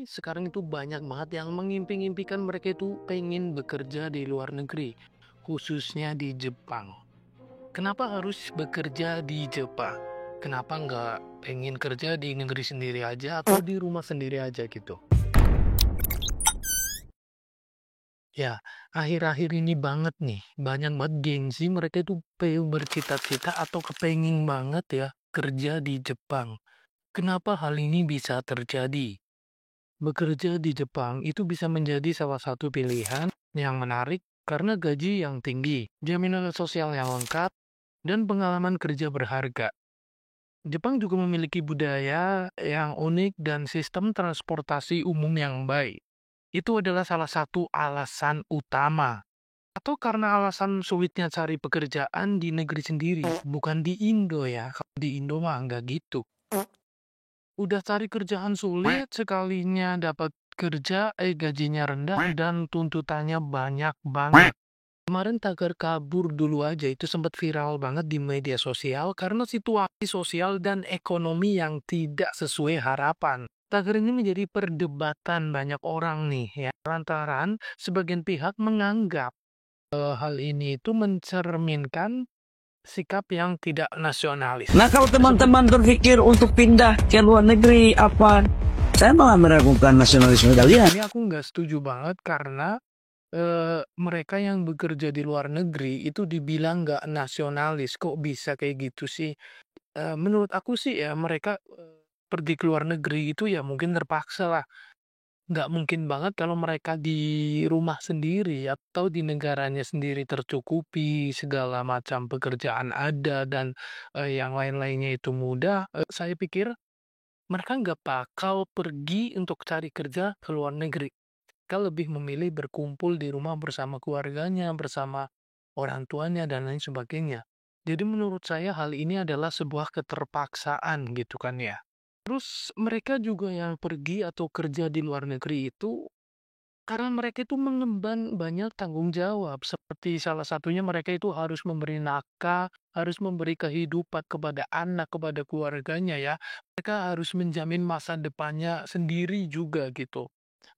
Sekarang itu banyak banget yang mengimpi-impikan mereka itu pengen bekerja di luar negeri, khususnya di Jepang. Kenapa harus bekerja di Jepang? Kenapa nggak pengen kerja di negeri sendiri aja atau di rumah sendiri aja gitu? Ya, akhir-akhir ini banget nih, banyak banget gengsi mereka itu bercita-cita atau kepengen banget ya kerja di Jepang. Kenapa hal ini bisa terjadi? Bekerja di Jepang itu bisa menjadi salah satu pilihan yang menarik karena gaji yang tinggi, jaminan sosial yang lengkap, dan pengalaman kerja berharga. Jepang juga memiliki budaya yang unik dan sistem transportasi umum yang baik. Itu adalah salah satu alasan utama. Atau karena alasan sulitnya cari pekerjaan di negeri sendiri, bukan di Indo ya. Kalau di Indo mah nggak gitu. Udah cari kerjaan sulit, sekalinya dapat kerja, gajinya rendah dan tuntutannya banyak banget. Kemarin tagar kabur dulu aja itu sempat viral banget di media sosial karena situasi sosial dan ekonomi yang tidak sesuai harapan. Tagar ini menjadi perdebatan banyak orang nih ya. Lantaran sebagian pihak menganggap hal ini itu mencerminkan sikap yang tidak nasionalis. Nah, kalau teman-teman berpikir untuk pindah ke luar negeri, apa? Saya malah meragukan nasionalisme kalian. Ini aku nggak setuju banget karena mereka yang bekerja di luar negeri itu dibilang nggak nasionalis. Kok bisa kayak gitu sih? Menurut aku sih ya mereka pergi ke luar negeri itu ya mungkin terpaksa lah. Nggak mungkin banget kalau mereka di rumah sendiri atau di negaranya sendiri tercukupi, segala macam pekerjaan ada dan yang lain-lainnya itu mudah. Saya pikir mereka nggak bakal pergi untuk cari kerja ke luar negeri. Mereka lebih memilih berkumpul di rumah bersama keluarganya, bersama orang tuanya, dan lain sebagainya. Jadi menurut saya hal ini adalah sebuah keterpaksaan gitu kan ya. Terus mereka juga yang pergi atau kerja di luar negeri itu karena mereka itu mengemban banyak tanggung jawab. Seperti salah satunya mereka itu harus memberi nafkah, harus memberi kehidupan kepada anak, kepada keluarganya ya. Mereka harus menjamin masa depannya sendiri juga gitu.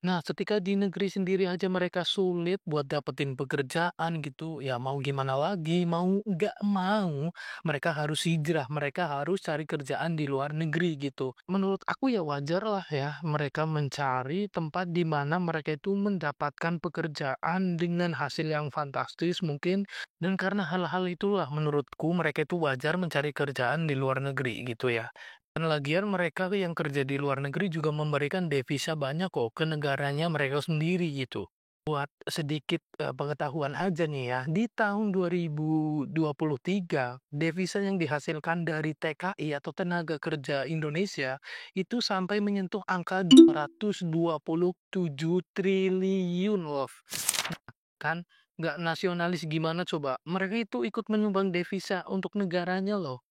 Nah, ketika di negeri sendiri aja mereka sulit buat dapetin pekerjaan gitu, ya mau gimana lagi, mau nggak mau, mereka harus hijrah, mereka harus cari kerjaan di luar negeri gitu. Menurut aku ya wajar lah ya, mereka mencari tempat di mana mereka itu mendapatkan pekerjaan dengan hasil yang fantastis mungkin, dan karena hal-hal itulah menurutku mereka itu wajar mencari kerjaan di luar negeri gitu ya. Dan lagian mereka yang kerja di luar negeri juga memberikan devisa banyak kok ke negaranya mereka sendiri gitu. Buat sedikit pengetahuan aja nih ya, di tahun 2023 devisa yang dihasilkan dari TKI atau tenaga kerja Indonesia itu sampai menyentuh angka 227 triliun loh. Kan nggak nasionalis gimana coba? Mereka itu ikut menyumbang devisa untuk negaranya loh.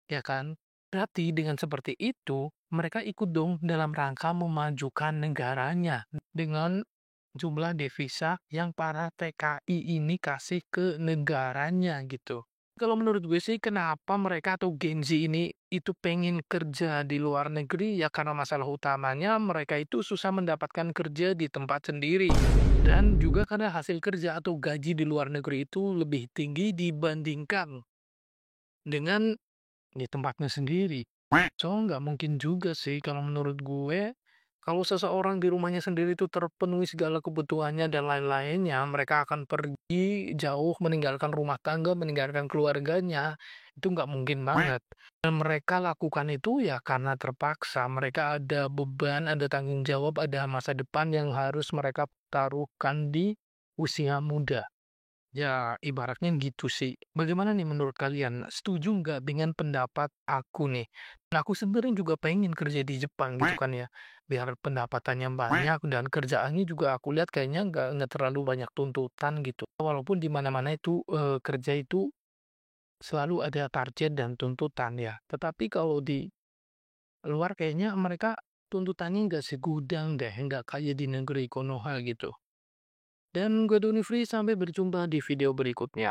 Ya kan? Berarti dengan seperti itu, mereka ikut dong dalam rangka memajukan negaranya dengan jumlah devisa yang para TKI ini kasih ke negaranya gitu. Kalau menurut gue sih kenapa mereka atau Gen Z ini itu pengen kerja di luar negeri ya karena masalah utamanya mereka itu susah mendapatkan kerja di tempat sendiri. Dan juga karena hasil kerja atau gaji di luar negeri itu lebih tinggi dibandingkan dengan di tempatnya sendiri. So, nggak mungkin juga sih kalau menurut gue, kalau seseorang di rumahnya sendiri itu terpenuhi segala kebutuhannya dan lain-lainnya, mereka akan pergi jauh meninggalkan rumah tangga, meninggalkan keluarganya, itu nggak mungkin banget. Dan mereka lakukan itu ya karena terpaksa, mereka ada beban, ada tanggung jawab, ada masa depan yang harus mereka taruhkan di usia muda. Ya, ibaratnya gitu sih. Bagaimana nih menurut kalian? Setuju nggak dengan pendapat aku nih? Nah, aku sebenarnya juga pengen kerja di Jepang gitu kan ya. Biar pendapatannya banyak dan kerjaannya juga aku lihat kayaknya nggak terlalu banyak tuntutan gitu. Walaupun di mana-mana itu kerja itu selalu ada target dan tuntutan ya. Tetapi kalau di luar kayaknya mereka tuntutannya nggak segudang deh, nggak kayak di negeri Konoha gitu. Dan gue Doni Free, sampai berjumpa di video berikutnya.